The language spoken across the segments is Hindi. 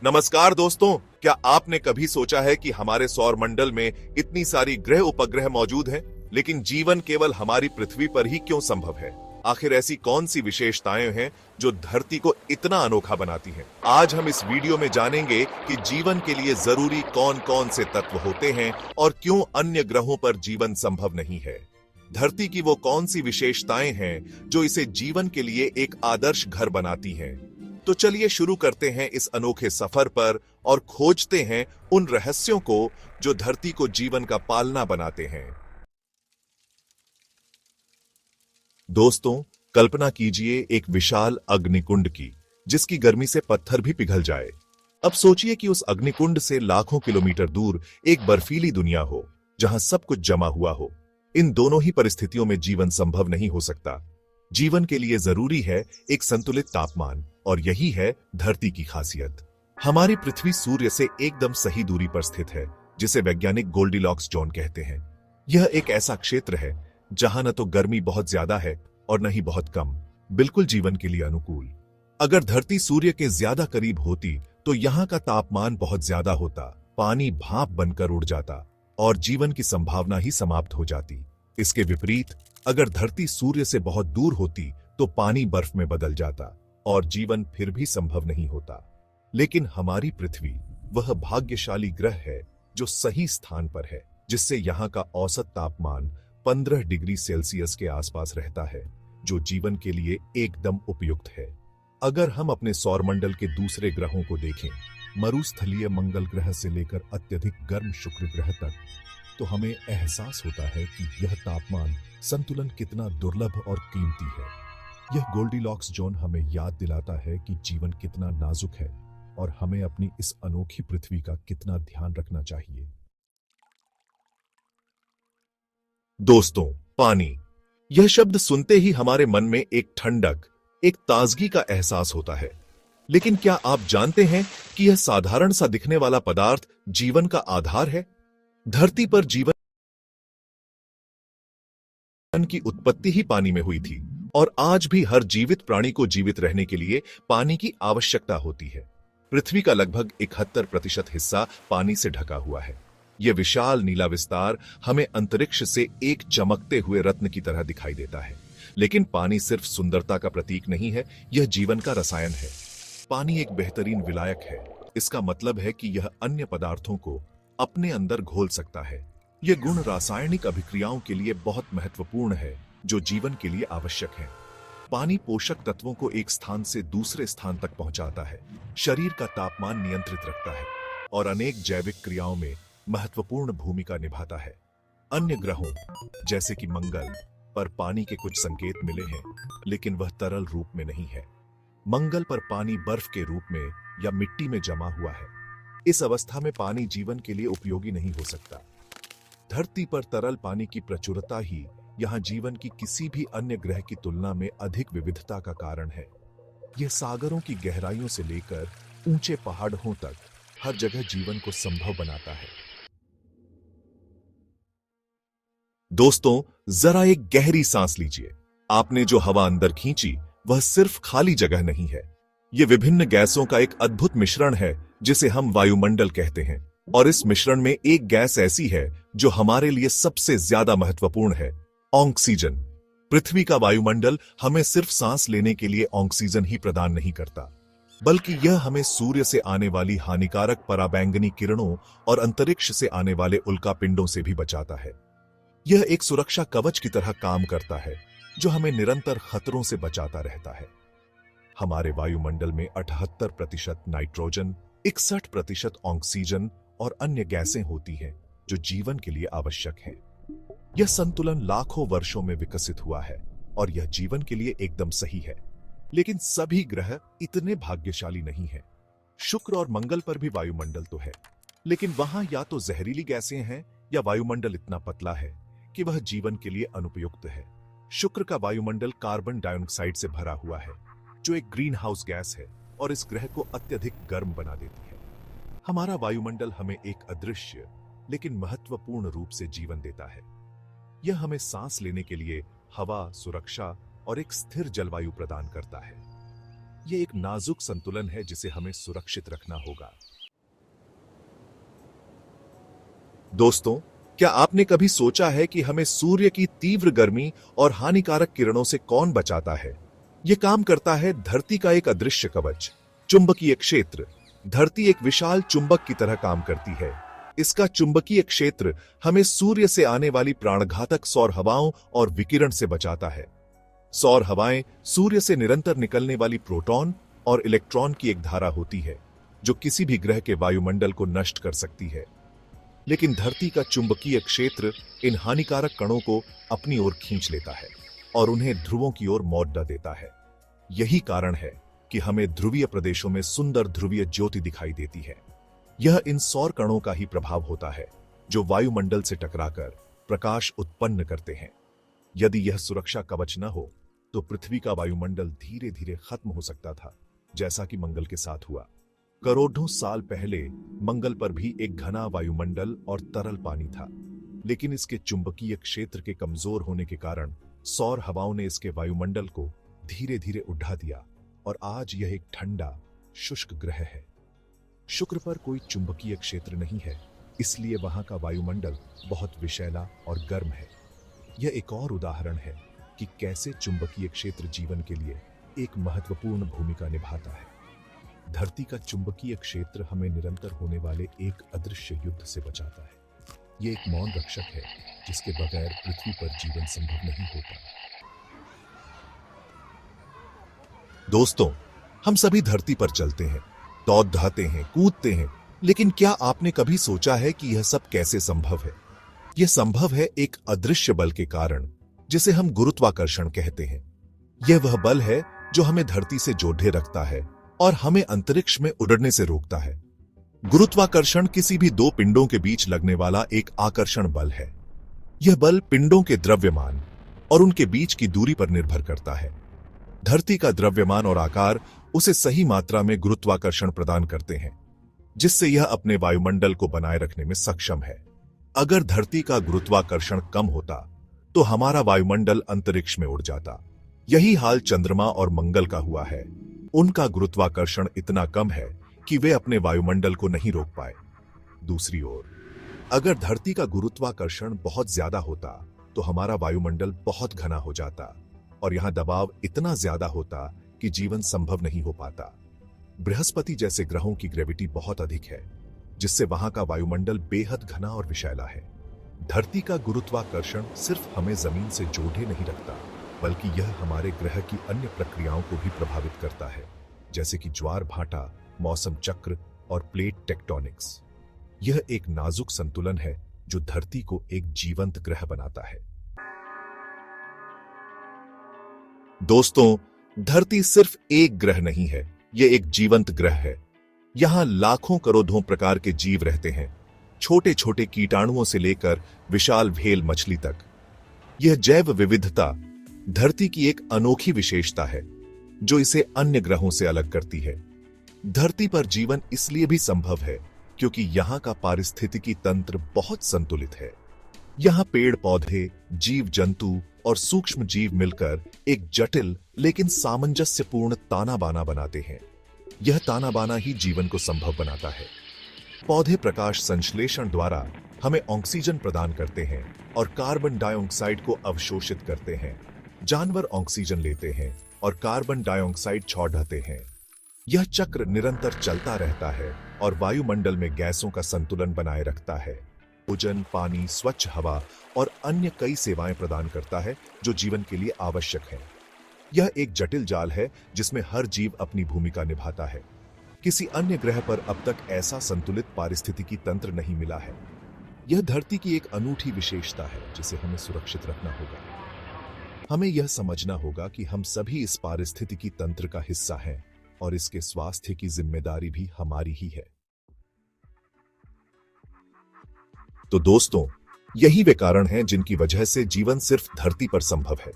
नमस्कार दोस्तों, क्या आपने कभी सोचा है कि हमारे सौर मंडल में इतनी सारी ग्रह उपग्रह मौजूद हैं, लेकिन जीवन केवल हमारी पृथ्वी पर ही क्यों संभव है? आखिर ऐसी कौन सी विशेषताएं हैं जो धरती को इतना अनोखा बनाती हैं? आज हम इस वीडियो में जानेंगे कि जीवन के लिए जरूरी कौन-कौन से तत्व होते हैं और क्यों अन्य ग्रहों पर जीवन संभव नहीं है। धरती की वो कौन सी विशेषताएं हैं जो इसे जीवन के लिए एक आदर्श घर बनाती हैं? तो चलिए शुरू करते हैं इस अनोखे सफर पर और खोजते हैं उन रहस्यों को जो धरती को जीवन का पालना बनाते हैं। दोस्तों, कल्पना कीजिए एक विशाल अग्निकुंड की, जिसकी गर्मी से पत्थर भी पिघल जाए। अब सोचिए कि उस अग्निकुंड से लाखों किलोमीटर दूर एक बर्फीली दुनिया हो, जहां सब कुछ जमा हुआ हो। इन दोनों ही परिस्थितियों में जीवन संभव नहीं हो सकता। जीवन के लिए जरूरी है एक संतुलित तापमान, और यही है धरती की खासियत। हमारी पृथ्वी सूर्य से एकदम सही दूरी पर स्थित है, जिसे वैज्ञानिक गोल्डीलॉक्स जोन कहते हैं। यह एक ऐसा क्षेत्र है जहां न तो गर्मी बहुत ज्यादा है और न ही बहुत कम, बिल्कुल जीवन के लिए अनुकूल। अगर धरती सूर्य के ज्यादा करीब होती तो यहाँ का तापमान बहुत ज्यादा होता, पानी भाप बनकर उड़ जाता और जीवन की संभावना ही समाप्त हो जाती। इसके विपरीत, अगर धरती सूर्य से बहुत दूर होती तो पानी बर्फ में बदल जाता और जीवन फिर भी संभव नहीं होता। लेकिन हमारी पृथ्वी वह भाग्यशाली ग्रह है जो सही स्थान पर है, जिससे यहाँ का औसत तापमान 15 डिग्री सेल्सियस के आसपास रहता है, जो जीवन के लिए एकदम उपयुक्त है। अगर हम अपने सौरमंडल के दूसरे ग्रहों को देखें, मरुस्थलीय मंगल ग्रह से लेकर अत्यधिक गर्म शुक्र ग्रह तक, तो हमें एहसास होता है कि यह तापमान संतुलन कितना दुर्लभ और कीमती है। यह गोल्डीलॉक्स जोन हमें याद दिलाता है कि जीवन कितना नाजुक है और हमें अपनी इस अनोखी पृथ्वी का कितना ध्यान रखना चाहिए। दोस्तों, पानी, यह शब्द सुनते ही हमारे मन में एक ठंडक, एक ताजगी का एहसास होता है। लेकिन क्या आप जानते हैं कि यह साधारण सा दिखने वाला पदार्थ जीवन का आधार है? धरती पर जीवन की उत्पत्ति ही पानी में हुई थी, और आज भी हर जीवित प्राणी को जीवित रहने के लिए पानी की आवश्यकता होती है। पृथ्वी का लगभग 71% हिस्सा पानी से ढका हुआ है। यह विशाल नीला विस्तार हमें अंतरिक्ष से एक चमकते हुए रत्न की तरह दिखाई देता है। लेकिन पानी सिर्फ सुंदरता का प्रतीक नहीं है, यह जीवन का रसायन है। पानी एक बेहतरीन विलायक है। इसका मतलब है कि यह अन्य पदार्थों को अपने अंदर घोल सकता है। यह गुण रासायनिक अभिक्रियाओं के लिए बहुत महत्वपूर्ण है, जो जीवन के लिए आवश्यक है। पानी पोषक तत्वों को एक स्थान से दूसरे स्थान तक पहुंचाता है, शरीर का तापमान नियंत्रित रखता है और अनेक जैविक क्रियाओं में महत्वपूर्ण भूमिका निभाता है। अन्य ग्रहों जैसे कि मंगल पर पानी के कुछ संकेत मिले हैं, लेकिन वह तरल रूप में नहीं है। मंगल पर पानी बर्फ के रूप में या मिट्टी में जमा हुआ है। इस अवस्था में पानी जीवन के लिए उपयोगी नहीं हो सकता। धरती पर तरल पानी की प्रचुरता ही यहाँ जीवन की किसी भी अन्य ग्रह की तुलना में अधिक विविधता का कारण है। यह सागरों की गहराइयों से लेकर ऊंचे पहाड़ों तक हर जगह जीवन को संभव बनाता है। दोस्तों, जरा एक गहरी सांस लीजिए। आपने जो हवा अंदर खींची, वह सिर्फ खाली जगह नहीं है। यह विभिन्न गैसों का एक अद्भुत मिश्रण है, जिसे हम वायुमंडल कहते हैं। और इस मिश्रण में एक गैस ऐसी है जो हमारे लिए सबसे ज्यादा महत्वपूर्ण है, ऑक्सीजन। पृथ्वी का वायुमंडल हमें सिर्फ सांस लेने के लिए ऑक्सीजन ही प्रदान नहीं करता, बल्कि यह हमें सूर्य से आने वाली हानिकारक पराबैंगनी किरणों और अंतरिक्ष से आने वाले उल्कापिंडों से भी बचाता है। यह एक सुरक्षा कवच की तरह काम करता है, जो हमें निरंतर खतरों से बचाता रहता है। हमारे वायुमंडल में 78% नाइट्रोजन, 61% ऑक्सीजन और अन्य गैसें होती हैं, जो जीवन के लिए आवश्यक हैं। यह संतुलन लाखों वर्षों में विकसित हुआ है और यह जीवन के लिए एकदम सही है। लेकिन सभी ग्रह इतने भाग्यशाली नहीं हैं। शुक्र और मंगल पर भी वायुमंडल तो है, लेकिन वहां या तो जहरीली गैसें हैं या वायुमंडल इतना पतला है कि वह जीवन के लिए अनुपयुक्त है। शुक्र का वायुमंडल कार्बन डाइऑक्साइड से भरा हुआ है, जो एक ग्रीन हाउस गैस है और इस ग्रह को अत्यधिक गर्म बना देती है। हमारा वायुमंडल हमें एक अदृश्य लेकिन महत्वपूर्ण रूप से जीवन देता है। यह हमें सांस लेने के लिए हवा, सुरक्षा और एक स्थिर जलवायु प्रदान करता है। ये एक नाजुक संतुलन है जिसे हमें सुरक्षित रखना होगा। दोस्तों, क्या आपने कभी सोचा है कि हमें सूर्य की तीव्र गर्मी और हानिकारक किरणों से कौन बचाता है? यह काम करता है धरती का एक अदृश्य कवच, चुंबकीय क्षेत्र। धरती एक विशाल चुंबक की तरह काम करती है। इसका चुंबकीय क्षेत्र हमें सूर्य से आने वाली प्राणघातक सौर हवाओं और विकिरण से बचाता है। सौर हवाएं सूर्य से निरंतर निकलने वाली प्रोटॉन और इलेक्ट्रॉन की एक धारा होती है जो किसी भी ग्रह के वायुमंडल को नष्ट कर सकती है। लेकिन धरती का चुंबकीय क्षेत्र इन हानिकारक कणों को अपनी ओर खींच लेता है और उन्हें ध्रुवों की ओर मोड़ देता है। यही कारण है कि हमें ध्रुवीय प्रदेशों में सुंदर ध्रुवीय ज्योति दिखाई देती है। यह इन सौर कणों का ही प्रभाव होता है जो वायुमंडल से टकराकर प्रकाश उत्पन्न करते हैं। यदि यह सुरक्षा कवच न हो तो पृथ्वी का वायुमंडल धीरे धीरे खत्म हो सकता था, जैसा कि मंगल के साथ हुआ। करोड़ों साल पहले मंगल पर भी एक घना वायुमंडल और तरल पानी था, लेकिन इसके चुंबकीय क्षेत्र के कमजोर होने के कारण सौर हवाओं ने इसके वायुमंडल को धीरे धीरे उठा दिया और आज यह एक ठंडा, शुष्क ग्रह है। शुक्र पर कोई चुंबकीय क्षेत्र नहीं है, इसलिए वहां का वायुमंडल बहुत विषैला और गर्म है। यह एक और उदाहरण है कि कैसे चुंबकीय क्षेत्र जीवन के लिए एक महत्वपूर्ण भूमिका निभाता है। धरती का चुंबकीय क्षेत्र हमें निरंतर होने वाले एक अदृश्य युद्ध से बचाता है। यह एक मौन रक्षक है जिसके बगैर पृथ्वी पर जीवन संभव नहीं होता। दोस्तों, हम सभी धरती पर चलते हैं, दौड़ते हैं, कूदते हैं, लेकिन क्या आपने कभी सोचा है कि यह सब कैसे संभव है? यह संभव है एक अदृश्य बल के कारण, जिसे हम गुरुत्वाकर्षण कहते हैं। यह वह बल है जो हमें धरती से जोड़े रखता है और हमें अंतरिक्ष में उड़ने से रोकता है। गुरुत्वाकर्षण किसी भी दो पिंडों के बीच लगने वाला एक आकर्षण बल है। यह बल पिंडों के द्रव्यमान और उनके बीच की दूरी पर निर्भर करता है। धरती का द्रव्यमान और आकार उसे सही मात्रा में गुरुत्वाकर्षण प्रदान करते हैं, जिससे यह अपने वायुमंडल को बनाए रखने में सक्षम है। अगर धरती का गुरुत्वाकर्षण कम होता तो हमारा वायुमंडल अंतरिक्ष में उड़ जाता। यही हाल चंद्रमा और मंगल का हुआ है। उनका गुरुत्वाकर्षण इतना कम है कि वे अपने वायुमंडल को नहीं रोक पाए। दूसरी ओर, अगर धरती का गुरुत्वाकर्षण बहुत ज्यादा होता तो हमारा वायुमंडल बहुत घना हो जाता और यहां दबाव इतना ज्यादा होता कि जीवन संभव नहीं हो पाता। बृहस्पति जैसे ग्रहों की ग्रेविटी बहुत अधिक है, जिससे वहां का वायुमंडल बेहद घना और विषैला है। धरती का गुरुत्वाकर्षण सिर्फ हमें जमीन से जोड़े नहीं रखता, बल्कि यह हमारे ग्रह की अन्य प्रक्रियाओं को भी प्रभावित करता है, जैसे कि ज्वार भाटा, मौसम चक्र और प्लेट टेक्टोनिक्स। यह एक नाजुक संतुलन है जो धरती को एक जीवंत ग्रह बनाता है। दोस्तों, धरती सिर्फ एक ग्रह नहीं है, यह एक जीवंत ग्रह है। यहां लाखों करोड़ों प्रकार के जीव रहते हैं, छोटे छोटे कीटाणुओं से लेकर विशाल व्हेल मछली तक। यह जैव विविधता धरती की एक अनोखी विशेषता है जो इसे अन्य ग्रहों से अलग करती है। धरती पर जीवन इसलिए भी संभव है क्योंकि यहां का पारिस्थितिकी तंत्र बहुत संतुलित है। यहां पेड़ पौधे, जीव जंतु और सूक्ष्म जीव मिलकर एक जटिल लेकिन सामंजस्यपूर्ण ताना बाना बनाते हैं। यह ताना बाना ही जीवन को संभव बनाता है। पौधे प्रकाश संश्लेषण द्वारा हमें ऑक्सीजन प्रदान करते हैं और कार्बन डाइऑक्साइड को अवशोषित करते हैं। जानवर ऑक्सीजन लेते हैं और कार्बन डाइऑक्साइड छोड़ते हैं। यह चक्र निरंतर चलता रहता है और वायुमंडल में गैसों का संतुलन बनाए रखता है। भोजन, पानी, स्वच्छ हवा और अन्य कई सेवाएं प्रदान करता है जो जीवन के लिए आवश्यक है। यह एक जटिल जाल है जिसमें हर जीव अपनी भूमिका निभाता है। किसी अन्य ग्रह पर अब तक ऐसा संतुलित पारिस्थितिकी तंत्र नहीं मिला है। यह धरती की एक अनूठी विशेषता है जिसे हमें सुरक्षित रखना होगा। हमें यह समझना होगा कि हम सभी इस पारिस्थितिकी तंत्र का हिस्सा हैं और इसके स्वास्थ्य की जिम्मेदारी भी हमारी ही है। तो दोस्तों, यही वे कारण हैं जिनकी वजह से जीवन सिर्फ धरती पर संभव है।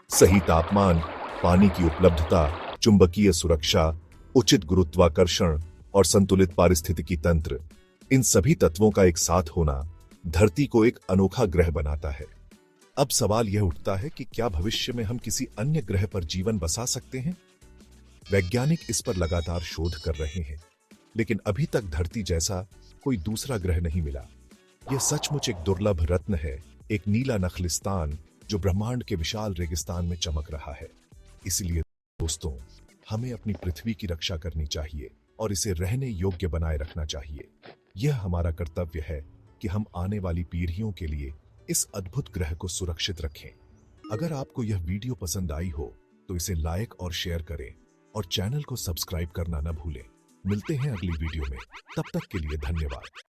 सही तापमान, पानी की उपलब्धता, चुंबकीय सुरक्षा, उचित गुरुत्वाकर्षण और संतुलित पारिस्थितिकी तंत्र, इन सभी तत्वों का एक साथ होना धरती को एक अनोखा ग्रह बनाता है। अब सवाल यह उठता है कि क्या भविष्य में हम किसी अन्य ग्रह पर जीवन बसा सकते हैं? वैज्ञानिक इस पर लगातार शोध कर रहे हैं, लेकिन अभी तक धरती जैसा कोई दूसरा ग्रह नहीं मिला। यह सचमुच एक दुर्लभ रत्न है, एक नीला नखलिस्तान जो ब्रह्मांड के विशाल रेगिस्तान में चमक रहा है। इसलिए दोस्तों, हमें अपनी पृथ्वी की रक्षा करनी चाहिए और इसे रहने योग्य बनाए रखना चाहिए। यह हमारा कर्तव्य है कि हम आने वाली पीढ़ियों के लिए इस अद्भुत ग्रह को सुरक्षित रखें। अगर आपको यह वीडियो पसंद आई हो तो इसे लाइक और शेयर करें और चैनल को सब्सक्राइब करना न भूलें। मिलते हैं अगली वीडियो में, तब तक के लिए धन्यवाद।